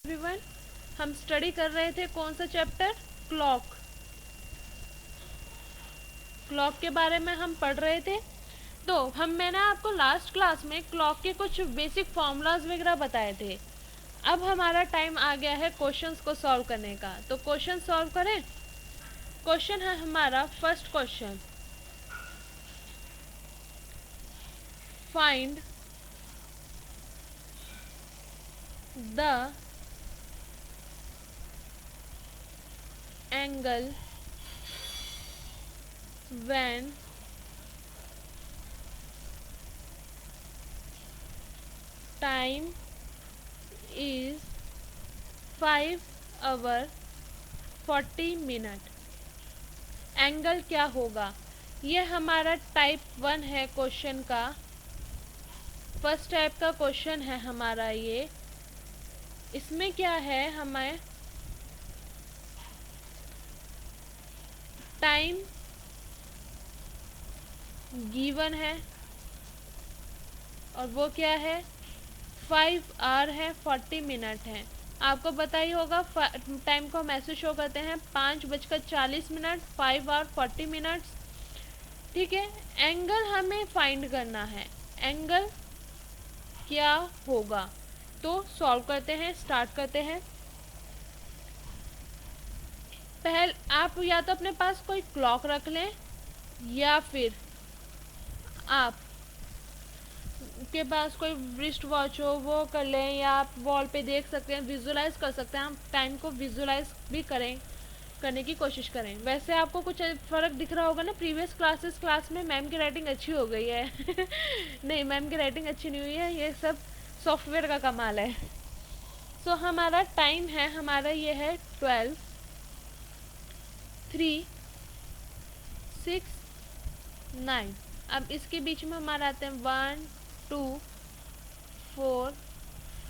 Everyone, हम study कर रहे थे कौन सा चैप्टर? क्लॉक। क्लॉक के बारे में हम पढ़ रहे थे। तो मैंने आपको लास्ट क्लास में क्लॉक के कुछ बेसिक फॉर्मूलाज वगैरह बताए थे। अब हमारा टाइम आ गया है क्वेश्चंस को सॉल्व करने का। तो क्वेश्चन सॉल्व करें। क्वेश्चन है हमारा first question, find the angle when time is 5 hour 40 minute. Angle क्या होगा? ये हमारा टाइप 1 है क्वेश्चन का। फर्स्ट टाइप का क्वेश्चन है हमारा ये। इसमें क्या है, हमें टाइम गिवन है और वो क्या है, 5 आवर है, 40 मिनट है। आपको पता ही होगा टाइम को हम ऐसे शो करते हैं 5:40, 5 आवर 40 मिनट्स। ठीक है। एंगल हमें फाइंड करना है, एंगल क्या होगा। तो सॉल्व करते हैं, स्टार्ट करते हैं। पहले आप या तो अपने पास कोई क्लॉक रख लें या फिर आप के पास कोई रिस्ट वॉच हो वो कर लें, या आप वॉल पे देख सकते हैं, विजुलाइज कर सकते हैं। हम टाइम को विजुलाइज भी करने की कोशिश करें। वैसे आपको कुछ फ़र्क दिख रहा होगा ना, प्रीवियस क्लास में मैम की राइटिंग अच्छी हो गई है नहीं, मैम की राइटिंग अच्छी नहीं हुई है, ये सब सॉफ्टवेयर का कमाल है। सो हमारा टाइम है, हमारा ये है 12, 3, 6, 9। अब इसके बीच में हमारा आते हैं 1, 2, 4,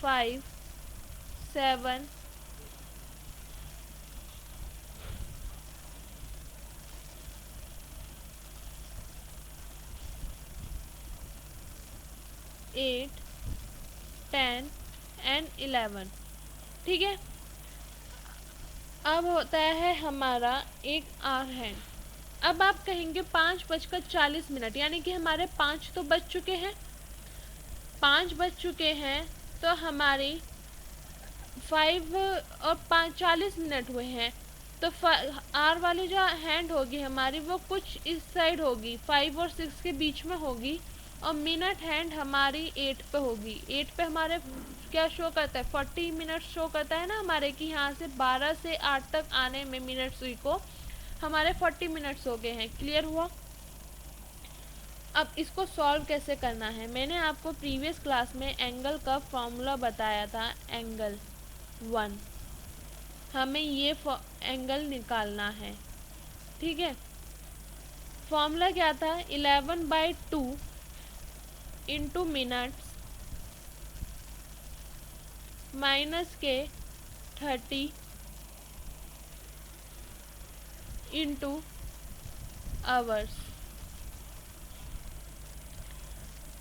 5, 7, 8, 10 एंड 11। ठीक है। अब होता है हमारा एक आवर हैंड। अब आप कहेंगे 5:40, यानी कि हमारे 5 तो बज चुके हैं, 5 बज चुके हैं, तो हमारी 5 और 40 मिनट हुए हैं। तो आर वाली जो हैंड होगी हमारी, वो कुछ इस साइड होगी, 5 और 6 के बीच में होगी। और मिनट हैंड हमारी 8 पे होगी। 8 पे हमारे क्या शो करता है, 40 मिनट शो करता है ना हमारे, कि यहाँ से 12 से 8 तक आने में मिनट्स को हमारे 40 मिनट्स हो गए हैं। क्लियर हुआ? अब इसको सॉल्व कैसे करना है, मैंने आपको प्रीवियस क्लास में एंगल का फॉर्मूला बताया था, एंगल 1। हमें ये एंगल निकालना है। ठीक है। फॉर्मूला क्या था, 11/2 इंटू मिनट्स माइनस के 30 इंटू आवर्स।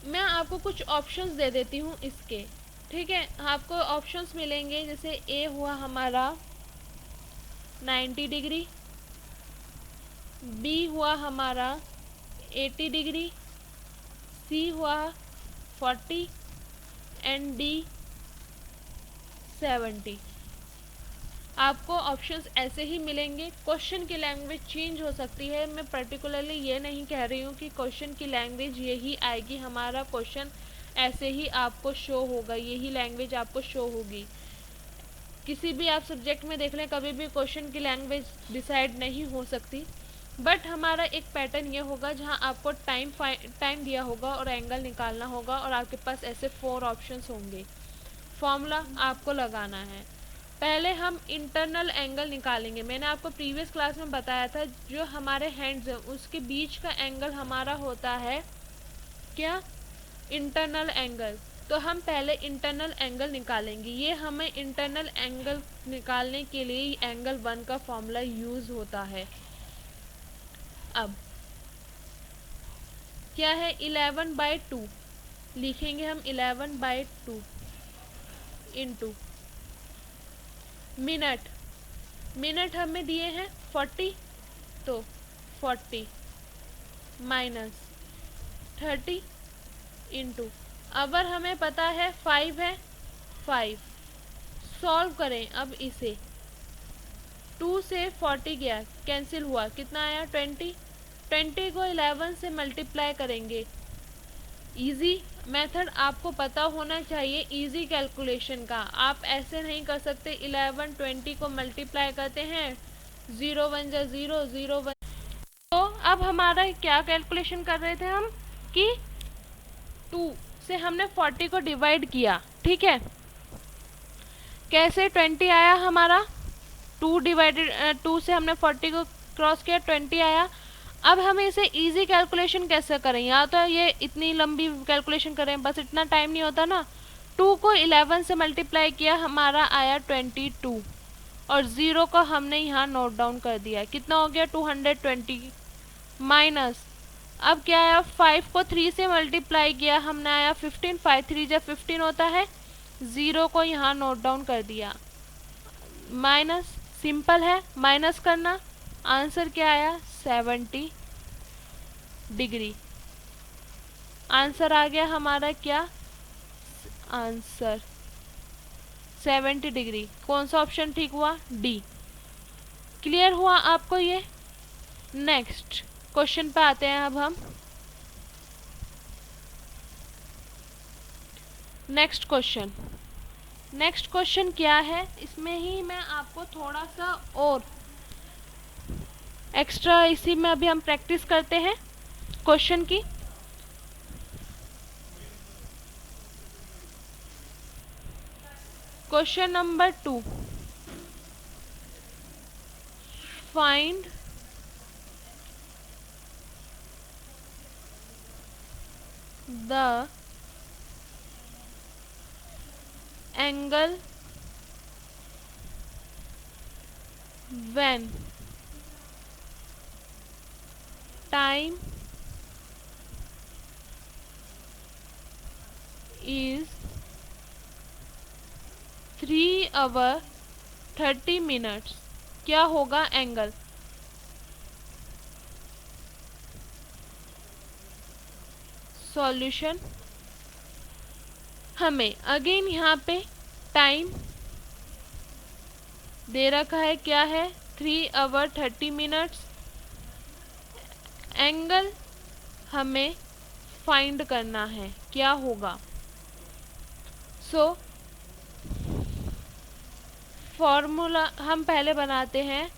मैं आपको कुछ ऑप्शंस दे देती हूँ इसके। ठीक है। आपको ऑप्शंस मिलेंगे, जैसे ए हुआ हमारा 90 डिग्री, बी हुआ हमारा 80 डिग्री, सी हुआ 40 एंड डी 70। आपको ऑप्शंस ऐसे ही मिलेंगे। क्वेश्चन की लैंग्वेज चेंज हो सकती है। मैं पर्टिकुलरली ये नहीं कह रही हूँ कि क्वेश्चन की लैंग्वेज यही आएगी, हमारा क्वेश्चन ऐसे ही आपको शो होगा, यही लैंग्वेज आपको शो होगी। किसी भी आप सब्जेक्ट में देख लें, कभी भी क्वेश्चन की लैंग्वेज डिसाइड नहीं हो सकती। बट हमारा एक पैटर्न ये होगा जहाँ आपको टाइम दिया होगा और एंगल निकालना होगा, और आपके पास ऐसे 4 ऑप्शंस होंगे। फॉर्मूला आपको लगाना है। पहले हम इंटरनल एंगल निकालेंगे। मैंने आपको प्रीवियस क्लास में बताया था, जो हमारे हैंड्स हैं उसके बीच का एंगल हमारा होता है क्या, इंटरनल एंगल। तो हम पहले इंटरनल एंगल निकालेंगे। ये हमें इंटरनल एंगल निकालने के लिए एंगल 1 का फॉर्मूला यूज होता है। अब क्या है, 11/2 लिखेंगे हम, 11/2 इंटू मिनट, मिनट हमें दिए हैं 40, तो 40 माइनस 30 इंटू आवर हमें पता है 5 है, 5 सॉल्व करें अब इसे। 2 से 40 गया, कैंसिल हुआ, कितना आया 20, 20 को 11 से मल्टीप्लाई करेंगे। इजी मेथड आपको पता होना चाहिए, इजी कैलकुलेशन का। आप ऐसे नहीं कर सकते 11 20 को मल्टीप्लाई करते हैं, 0 1 जा 0, 0 1। तो अब हमारा क्या कैलकुलेशन कर रहे थे हम कि 2 से हमने 40 को डिवाइड किया, ठीक है। कैसे 20 आया हमारा, 2 डिवाइडेड 2 से हमने 40 को क्रॉस किया, 20 आया। अब हम इसे इजी कैलकुलेशन कैसे करें, या तो ये इतनी लंबी कैलकुलेशन करें, बस इतना टाइम नहीं होता ना। 2 को 11 से मल्टीप्लाई किया, हमारा आया 22, और 0 को हमने यहाँ नोट डाउन कर दिया, कितना हो गया 220 माइनस। अब क्या आया, 5 को 3 से मल्टीप्लाई किया, हमने आया 15, 5 3 जब 15 होता है, 0 को यहाँ नोट डाउन कर दिया, माइनस। सिंपल है माइनस करना। आंसर क्या आया 70 डिग्री। आंसर आ गया हमारा क्या, आंसर 70 डिग्री। कौन सा ऑप्शन ठीक हुआ, डी। क्लियर हुआ आपको ये। नेक्स्ट क्वेश्चन पे आते हैं अब हम। नेक्स्ट क्वेश्चन क्या है, इसमें ही मैं आपको थोड़ा सा और एक्स्ट्रा, इसी में अभी हम प्रैक्टिस करते हैं क्वेश्चन की। Question number 2, find the angle when time is 3 hour 30 minutes। क्या होगा एंगल। सॉल्यूशन, हमें अगेन यहाँ पे टाइम दे रखा है, क्या है 3 hour 30 minutes। एंगल हमें फाइंड करना है, क्या होगा। सो फॉर्मूला हम पहले बनाते हैं,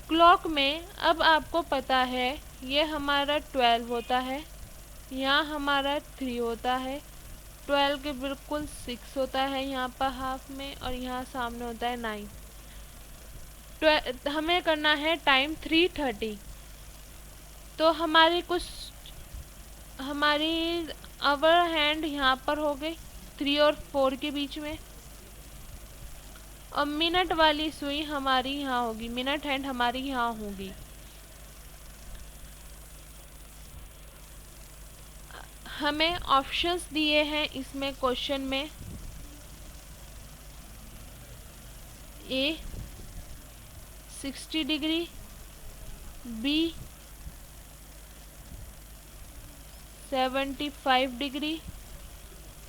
क्लॉक में अब आपको पता है ये हमारा 12 होता है, यहाँ हमारा 3 होता है, 12 के बिल्कुल 6 होता है यहाँ पर हाफ में, और यहाँ सामने होता है 9। हमें करना है टाइम 3:30। तो हमारी अवर हैंड यहाँ पर हो गई 3 और 4 के बीच में, और मिनट वाली सुई हमारी यहाँ होगी, मिनट हैंड हमारी यहाँ होगी। हमें ऑप्शंस दिए हैं इसमें क्वेश्चन में, A 60 degree, B 75 degree,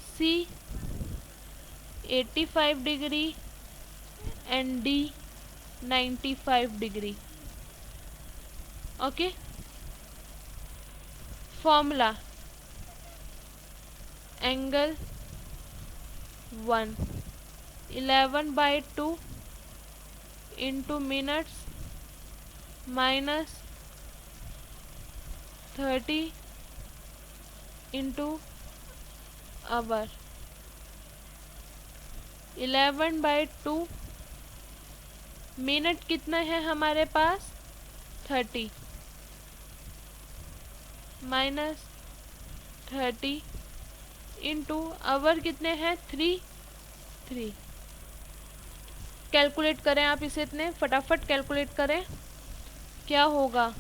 C 85 degree, and D 95 degree. Okay. Formula, angle 1 11/2 into minutes minus 30 into hour. 11/2 minute कितना है हमारे पास 30 माइनस 30 इंटू आवर कितने हैं 3। कैलकुलेट करें आप इसे, इतने फटाफट कैलकुलेट करें क्या होगा।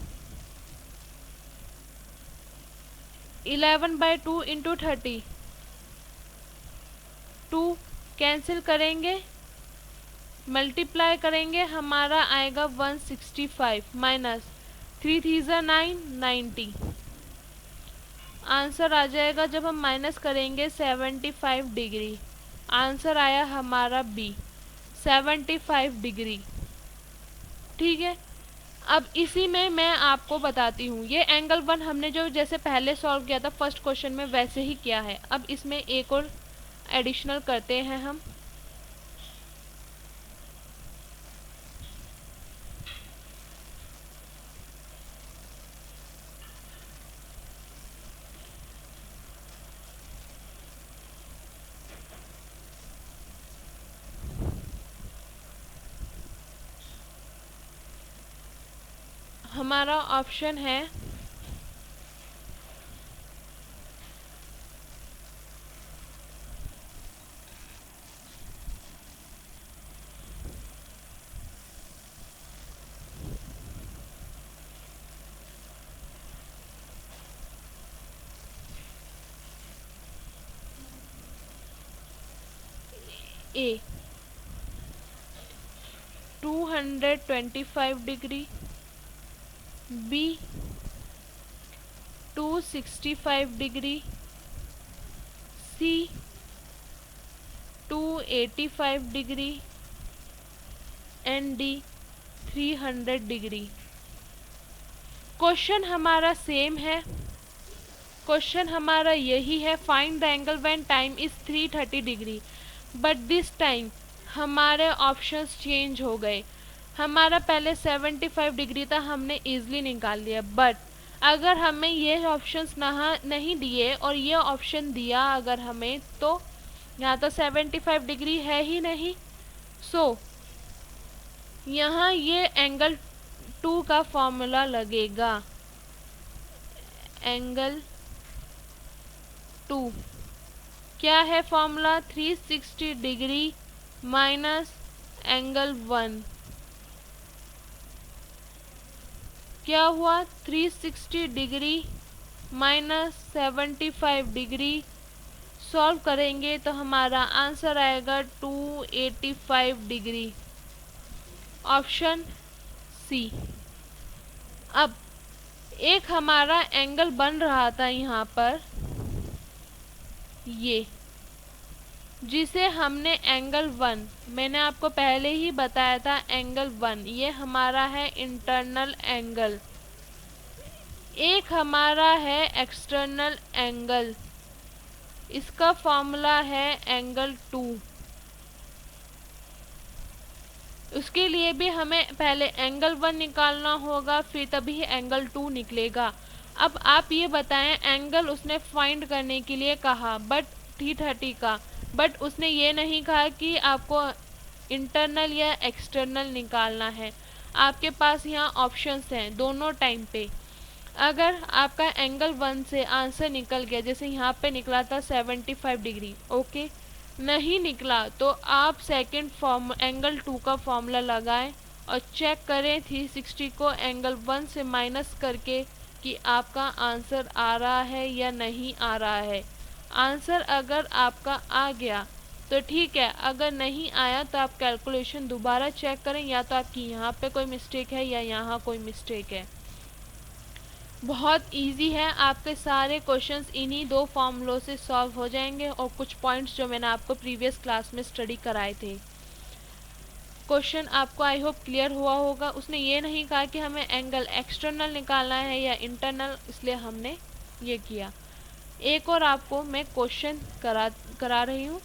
11/2 इंटू 30, 2 कैंसिल करेंगे, मल्टीप्लाई करेंगे, हमारा आएगा 165 माइनस 3 3 9, 90। आंसर आ जाएगा जब हम माइनस करेंगे 75 डिग्री। आंसर आया हमारा बी, 75 डिग्री। ठीक है, अब इसी में मैं आपको बताती हूँ, ये एंगल 1 हमने जो जैसे पहले सॉल्व किया था फर्स्ट क्वेश्चन में वैसे ही किया है। अब इसमें एक और एडिशनल करते हैं हम। हमारा ऑप्शन है A 225 degree, B 265 degree, C 285 degree and D 300 degree. Question हमारा सेम है, क्वेश्चन हमारा यही है, find the angle when time is 330 degree, but this time हमारे ऑप्शंस चेंज हो गए। हमारा पहले 75 डिग्री था, हमने इजीली निकाल लिया, बट अगर हमें ये ऑप्शंस नहीं दिए और ये ऑप्शन दिया अगर हमें, तो यहाँ तो 75 डिग्री है ही नहीं। सो यहाँ ये एंगल 2 का फॉर्मूला लगेगा। एंगल 2 क्या है फॉर्मूला? 360 degree minus angle 1। क्या हुआ? 360 डिग्री माइनस 75 डिग्री। सॉल्व करेंगे तो हमारा आंसर आएगा 285 डिग्री, ऑप्शन सी। अब एक हमारा एंगल बन रहा था यहाँ पर, ये जिसे हमने एंगल 1, मैंने आपको पहले ही बताया था एंगल 1 ये हमारा है इंटरनल एंगल, एक हमारा है एक्सटर्नल एंगल, इसका फॉर्मूला है एंगल 2। उसके लिए भी हमें पहले एंगल 1 निकालना होगा, फिर तभी एंगल 2 निकलेगा। अब आप ये बताएं, एंगल उसने फाइंड करने के लिए कहा बट 330 का, बट उसने ये नहीं कहा कि आपको इंटरनल या एक्सटर्नल निकालना है। आपके पास यहाँ ऑप्शंस हैं दोनों टाइम पे। अगर आपका एंगल 1 से आंसर निकल गया, जैसे यहाँ पे निकला था 75 डिग्री, ओके, नहीं निकला तो आप सेकंड एंगल 2 का फॉर्मूला लगाएं और चेक करें 360 को एंगल 1 से माइनस करके कि आपका आंसर आ रहा है या नहीं आ रहा है। आंसर अगर आपका आ गया तो ठीक है, अगर नहीं आया तो आप कैलकुलेशन दोबारा चेक करें, या तो आपकी यहाँ पे कोई मिस्टेक है या यहाँ कोई मिस्टेक है। बहुत इजी है, आपके सारे क्वेश्चंस इन्हीं दो फॉर्मूलों से सॉल्व हो जाएंगे और कुछ पॉइंट्स जो मैंने आपको प्रीवियस क्लास में स्टडी कराए थे। क्वेश्चन आपको आई होप क्लियर हुआ होगा। उसने ये नहीं कहा कि हमें एंगल एक्सटर्नल निकालना है या इंटरनल, इसलिए हमने ये किया। एक और आपको मैं क्वेश्चन करा रही हूँ।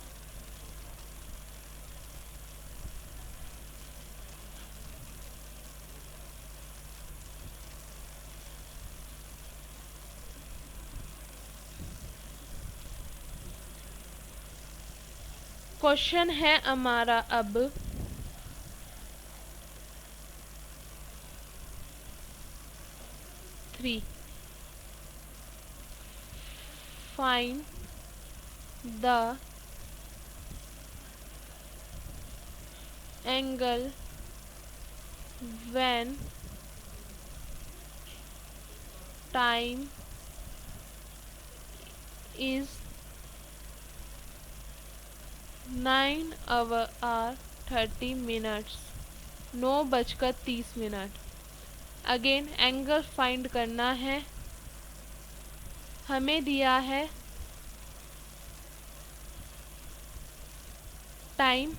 क्वेश्चन है हमारा अब find the angle when time is 9 hour 30 minutes, 9:30। Again angle find करना है। हमें दिया है टाइम,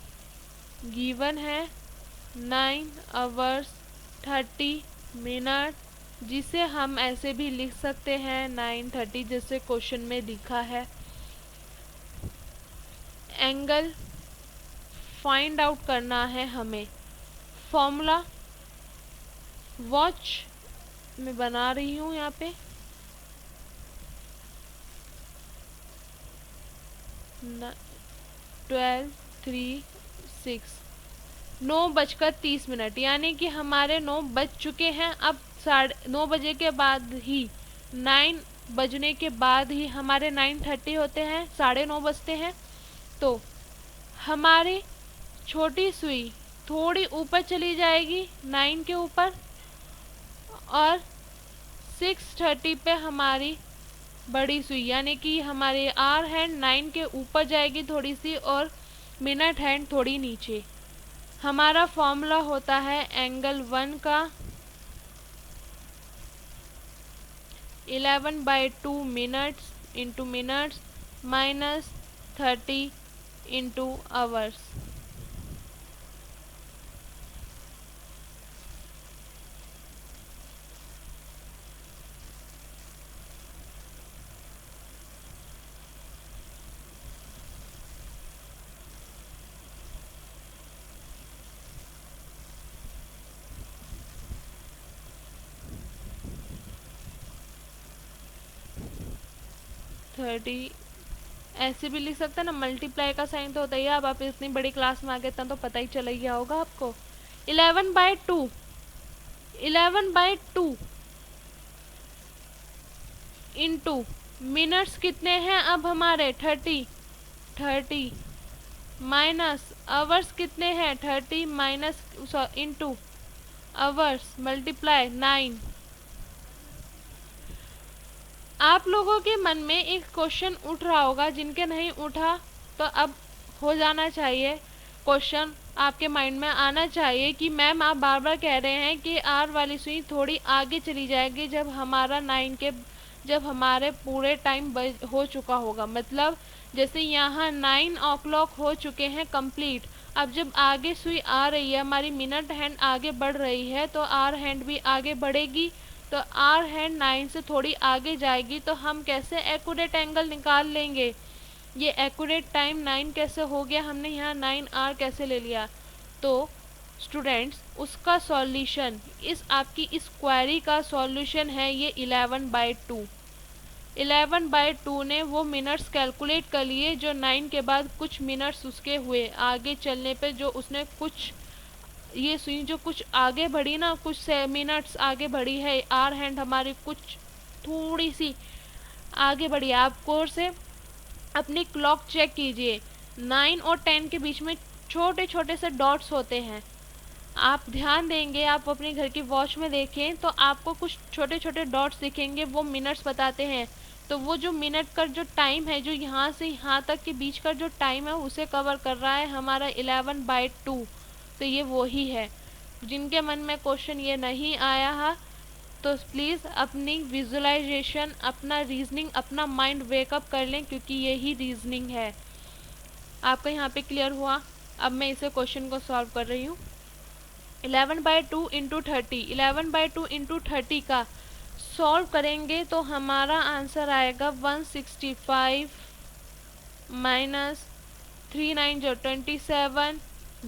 गिवन है 9 hours 30 minutes, जिसे हम ऐसे भी लिख सकते हैं 9:30 जैसे क्वेश्चन में लिखा है। एंगल फाइंड आउट करना है हमें। फॉर्मूला वॉच मैं बना रही हूँ यहाँ पे। 12, 3, 6, 9:30, यानी कि हमारे 9 बज चुके हैं। अब 9:30 बजे के बाद ही 9 बजने के बाद ही हमारे 9:30 होते हैं, 9:30 बजते हैं। तो हमारी छोटी सुई थोड़ी ऊपर चली जाएगी 9 के ऊपर, और 6:30 पे हमारी बड़ी सुई यानी कि हमारे आर हैंड 9 के ऊपर जाएगी थोड़ी सी, और मिनट हैंड थोड़ी नीचे। हमारा फॉर्मूला होता है एंगल 1 का 11/2 minutes into minutes minus 30 into hours. ऐसे भी लिख सकते हैं ना, मल्टीप्लाई का साइन तो होता ही है। अब आप इतनी बड़ी क्लास में आ गए तो पता ही चल गया होगा आपको। 11/2 इंटू मिनट्स कितने हैं अब हमारे 30 माइनस आवर्स कितने हैं 30 माइनस इंटू आवर्स मल्टीप्लाई 9। आप लोगों के मन में एक क्वेश्चन उठ रहा होगा, जिनके नहीं उठा तो अब हो जाना चाहिए। क्वेश्चन आपके माइंड में आना चाहिए कि मैम आप बार बार कह रहे हैं कि आर वाली सुई थोड़ी आगे चली जाएगी जब हमारे पूरे टाइम हो चुका होगा। मतलब जैसे यहाँ 9 o'clock हो चुके हैं कंप्लीट। अब जब आगे सुई आ रही है, हमारी मिनट हैंड आगे बढ़ रही है, तो आर हैंड भी आगे बढ़ेगी। तो आर हैंड 9 से थोड़ी आगे जाएगी, तो हम कैसे एक्यूरेट एंगल निकाल लेंगे। ये एक्यूरेट टाइम 9 कैसे हो गया, हमने यहाँ 9 hour कैसे ले लिया। तो स्टूडेंट्स उसका सॉल्यूशन, आपकी इस क्वेरी का सॉल्यूशन है ये 11/2। 11/2 ने वो मिनट्स कैलकुलेट कर लिए जो 9 के बाद कुछ मिनट्स उसके हुए आगे चलने पे, जो उसने कुछ ये सुई जो कुछ आगे बढ़ी ना, कुछ मिनट्स आगे बढ़ी है, आर हैंड हमारी कुछ थोड़ी सी आगे बढ़ी है। आपको से अपनी क्लॉक चेक कीजिए, 9 और 10 के बीच में छोटे छोटे से डॉट्स होते हैं। आप ध्यान देंगे, आप अपने घर की वॉच में देखें तो आपको कुछ छोटे छोटे डॉट्स दिखेंगे, वो मिनट्स बताते हैं। तो वो जो मिनट का जो टाइम है, जो यहाँ से यहाँ तक के बीच का जो टाइम है, उसे कवर कर रहा है हमारा 11/2। तो ये वो ही है। जिनके मन में क्वेश्चन ये नहीं आया है तो प्लीज़ अपनी विजुअलाइजेशन, अपना रीजनिंग, अपना माइंड वेकअप कर लें, क्योंकि यही रीजनिंग है। आपका यहाँ पे क्लियर हुआ। अब मैं इसे क्वेश्चन को सॉल्व कर रही हूँ। 11/2 इंटू 30, 11/2 इंटू 30 का सॉल्व करेंगे तो हमारा आंसर आएगा 165 माइनस 39 जो 27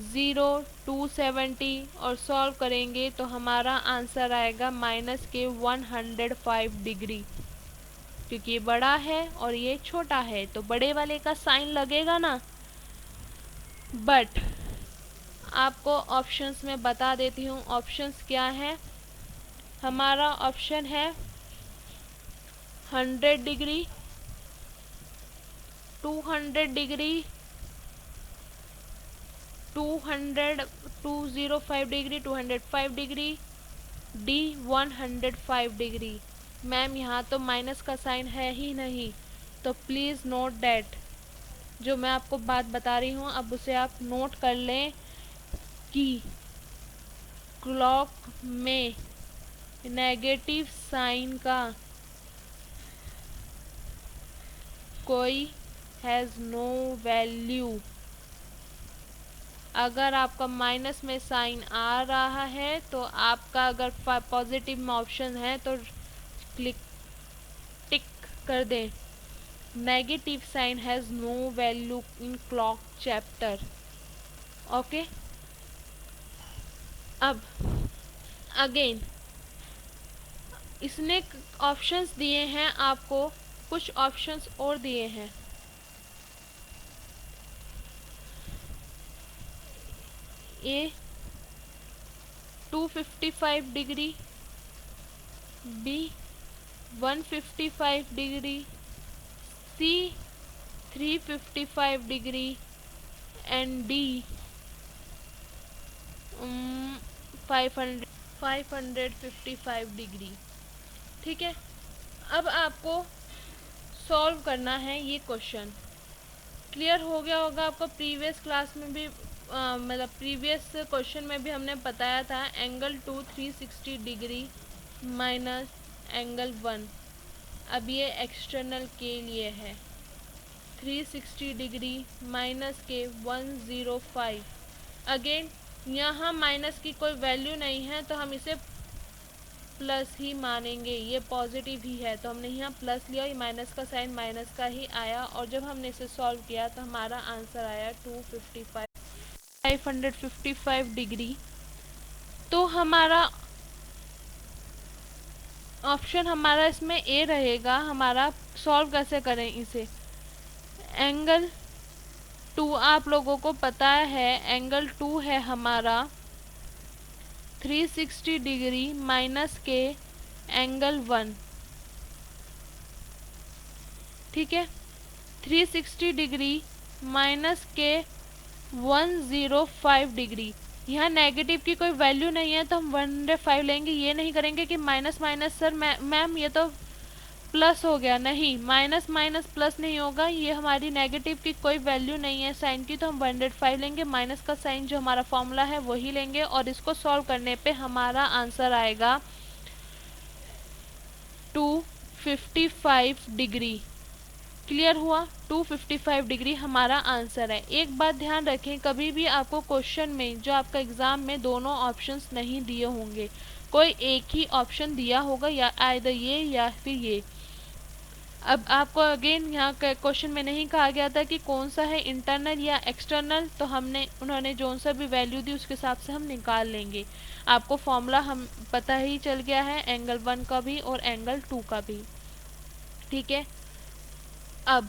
0 270, और सॉल्व करेंगे तो हमारा आंसर आएगा माइनस के 105 डिग्री। क्योंकि ये बड़ा है और ये छोटा है तो बड़े वाले का साइन लगेगा ना। बट आपको ऑप्शंस में बता देती हूँ, ऑप्शंस क्या है। हमारा ऑप्शन है 100 degree, 200 degree, 205 degree, 205 degree, D 105 degree. Ma'am यहाँ तो माइनस का साइन है ही नहीं, तो प्लीज़ नोट डैट, जो मैं आपको बात बता रही हूँ अब उसे आप नोट कर लें कि क्लॉक में नेगेटिव साइन का कोई हैज़ नो वैल्यू। अगर आपका माइनस में साइन आ रहा है तो आपका, अगर पॉजिटिव में ऑप्शन है तो क्लिक टिक कर दें, negative sign has no value in clock chapter. Okay, अब अगेन इसने ऑप्शंस दिए हैं आपको, कुछ ऑप्शंस और दिए हैं। A 255 degree, B 155 degree, C 355 degree and D 555 degree. ठीक है, अब आपको सॉल्व करना है ये क्वेश्चन। क्लियर हो गया होगा आपको, प्रीवियस क्लास में भी मतलब प्रीवियस क्वेश्चन में भी हमने बताया था एंगल 2 360 डिग्री माइनस एंगल 1। अब ये एक्सटर्नल के लिए है, 360 डिग्री माइनस के 105। अगेन यहाँ माइनस की कोई वैल्यू नहीं है तो हम इसे प्लस ही मानेंगे, ये पॉजिटिव ही है तो हमने यहाँ प्लस लिया, ये माइनस का साइन माइनस का ही आया। और जब हमने इसे सॉल्व किया तो हमारा आंसर आया 555 डिग्री। तो हमारा ऑप्शन हमारा इसमें ए रहेगा। हमारा सॉल्व कैसे करें इसे, एंगल 2 आप लोगों को पता है, एंगल 2 है हमारा 360 डिग्री माइनस के एंगल 1। ठीक है, 360 डिग्री माइनस के 105 डिग्री। यहाँ नेगेटिव की कोई वैल्यू नहीं है तो हम 105 लेंगे। ये नहीं करेंगे कि माइनस माइनस सर मैम ये तो प्लस हो गया, नहीं, माइनस माइनस प्लस नहीं होगा, ये हमारी नेगेटिव की कोई वैल्यू नहीं है साइन की, तो हम 105 लेंगे। माइनस का साइन जो हमारा फॉर्मूला है वही लेंगे और इसको सॉल्व करने पे हमारा आंसर आएगा 255 डिग्री। क्लियर हुआ, 255 डिग्री हमारा आंसर है। एक बात ध्यान रखें, कभी भी आपको क्वेश्चन में जो आपका एग्ज़ाम में दोनों ऑप्शंस नहीं दिए होंगे, कोई एक ही ऑप्शन दिया होगा, या आइदर ये या फिर ये। अब आपको अगेन यहाँ क्वेश्चन में नहीं कहा गया था कि कौन सा है इंटरनल या एक्सटर्नल, तो उन्होंने जो सा भी वैल्यू दी उसके हिसाब से हम निकाल लेंगे। आपको फॉर्मूला हम पता ही चल गया है, एंगल 1 का भी और एंगल 2 का भी। ठीक है, अब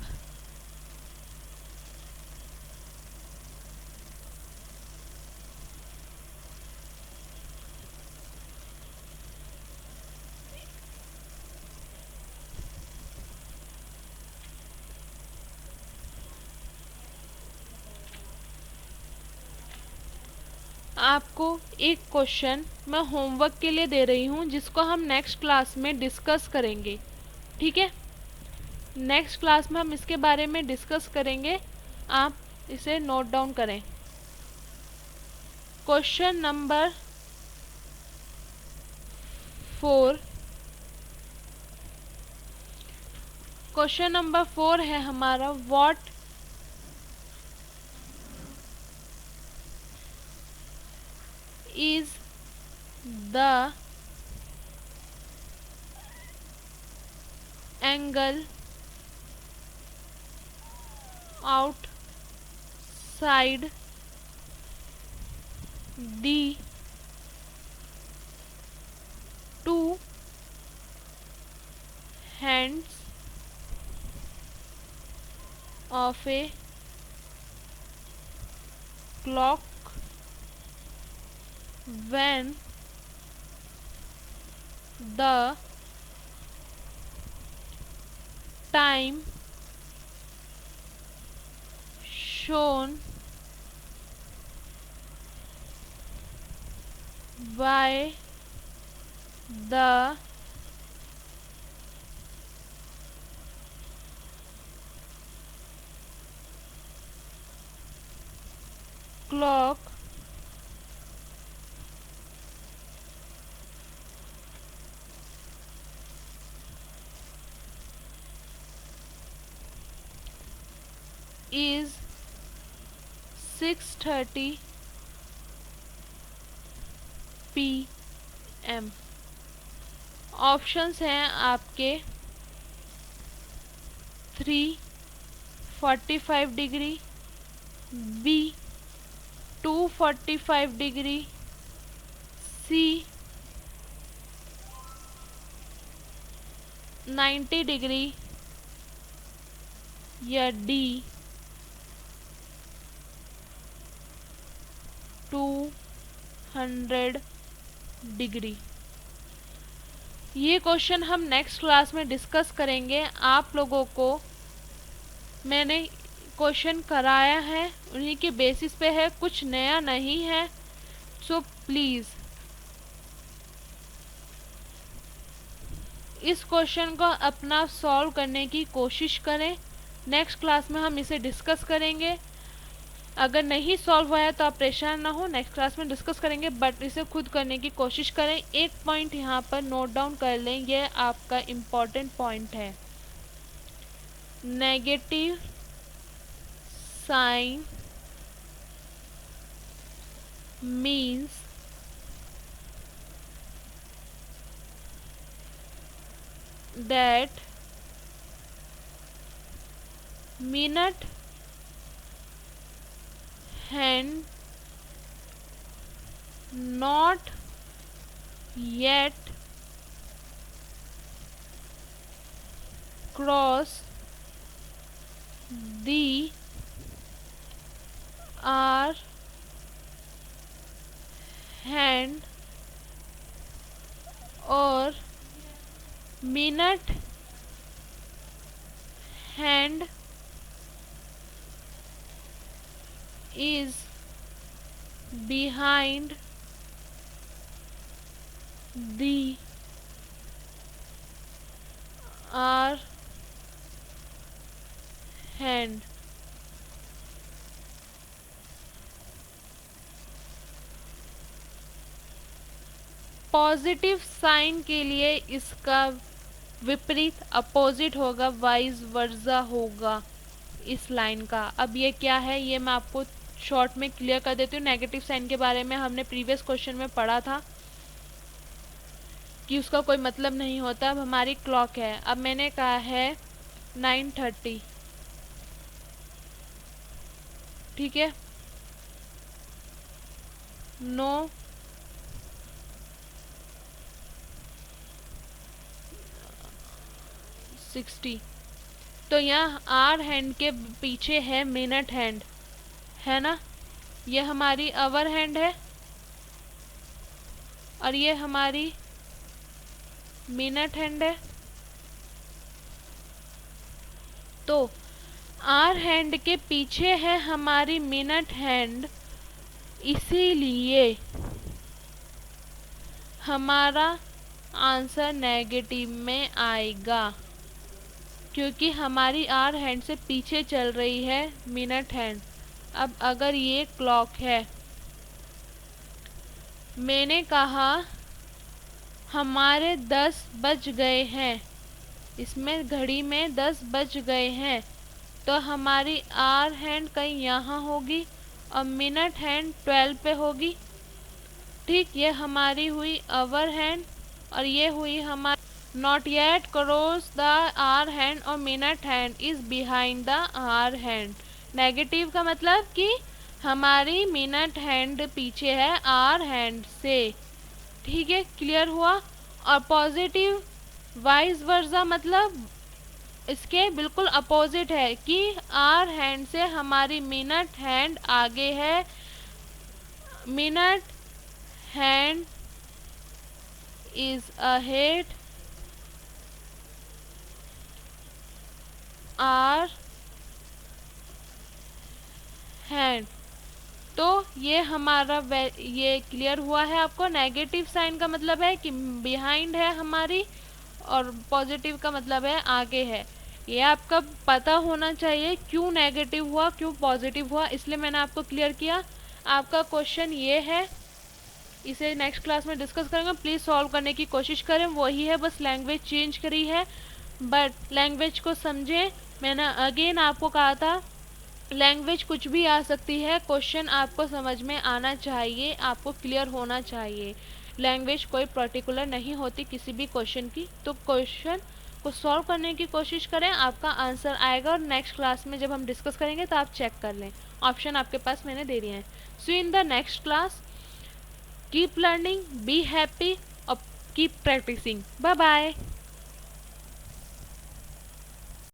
आपको एक क्वेश्चन मैं होमवर्क के लिए दे रही हूँ जिसको हम नेक्स्ट क्लास में डिस्कस करेंगे। ठीक है, नेक्स्ट क्लास में हम इसके बारे में डिस्कस करेंगे, आप इसे नोट डाउन करें। क्वेश्चन नंबर 4, क्वेश्चन नंबर 4 है हमारा, what is the angle outside the two hands of a clock when the time shown by the clock is 6:30 PM। Options हैं आपके 3:45 डिग्री, बी 2:45 डिग्री, सी 90 degree या D 200 degree. ये question हम next class में discuss करेंगे। आप लोगों को मैंने क्वेश्चन कराया है, उन्हीं के बेसिस पे है, कुछ नया नहीं है। सो प्लीज़ इस क्वेश्चन को अपना सॉल्व करने की कोशिश करें। नेक्स्ट क्लास में हम इसे डिस्कस करेंगे। अगर नहीं सॉल्व हुआ है तो आप परेशान ना हो, नेक्स्ट क्लास में डिस्कस करेंगे, बट इसे खुद करने की कोशिश करें। एक पॉइंट यहाँ पर नोट डाउन कर लें, यह आपका इम्पॉर्टेंट पॉइंट है। Negative sign means that minute hand not yet cross the hour hand और minute hand is behind the hour hand। Positive sign के लिए इसका विपरीत अपोजिट होगा, वाइज वर्सा होगा इस लाइन का। अब ये क्या है ये मैं आपको शॉर्ट में क्लियर कर देती हूँ। नेगेटिव साइन के बारे में हमने प्रीवियस क्वेश्चन में पढ़ा था कि उसका कोई मतलब नहीं होता। अब हमारी क्लॉक है, अब मैंने कहा है 9:30, ठीक है, 9:60। तो यहाँ आर हैंड के पीछे है मिनट हैंड, है ना। ये हमारी आवर हैंड है और ये हमारी मिनट हैंड है। तो आर हैंड के पीछे है हमारी मिनट हैंड, इसीलिए हमारा आंसर नेगेटिव में आएगा, क्योंकि हमारी आर हैंड से पीछे चल रही है मिनट हैंड। अब अगर ये क्लॉक है, मैंने कहा हमारे 10 बज गए हैं, इसमें घड़ी में 10 बज गए हैं, तो हमारी आर हैंड कहीं यहाँ होगी और मिनट हैंड 12 पे होगी। ठीक, ये हमारी हुई आवर हैंड और ये हुई हमारी not yet cross the hour hand और minute hand is behind the hour hand. Negative का मतलब कि हमारी मिनट हैंड पीछे है आर हैंड से। ठीक है, क्लियर हुआ। और पॉजिटिव वाइस वर्सा मतलब इसके बिल्कुल अपोजिट है कि आर हैंड से हमारी मिनट हैंड आगे है, minute hand is ahead hour hand. तो ये हमारा ये क्लियर हुआ है आपको। नेगेटिव साइन का मतलब है कि बिहाइंड है हमारी और पॉजिटिव का मतलब है आगे है। ये आपका पता होना चाहिए क्यों नेगेटिव हुआ क्यों पॉजिटिव हुआ, इसलिए मैंने आपको क्लियर किया। आपका क्वेश्चन ये है, इसे नेक्स्ट क्लास में डिस्कस करेंगे। प्लीज़ सॉल्व करने की कोशिश करें। वही है, बस लैंग्वेज चेंज करी है, बट लैंग्वेज को समझें। मैंने अगेन आपको कहा था लैंग्वेज कुछ भी आ सकती है, क्वेश्चन आपको समझ में आना चाहिए, आपको क्लियर होना चाहिए। लैंग्वेज कोई पर्टिकुलर नहीं होती किसी भी क्वेश्चन की। तो क्वेश्चन को सॉल्व करने की कोशिश करें, आपका आंसर आएगा और नेक्स्ट क्लास में जब हम डिस्कस करेंगे तो आप चेक कर लें। ऑप्शन आपके पास मैंने दे दिए हैं। See in the next class. Keep learning, be happy और कीप प्रैक्टिसिंग। Bye bye.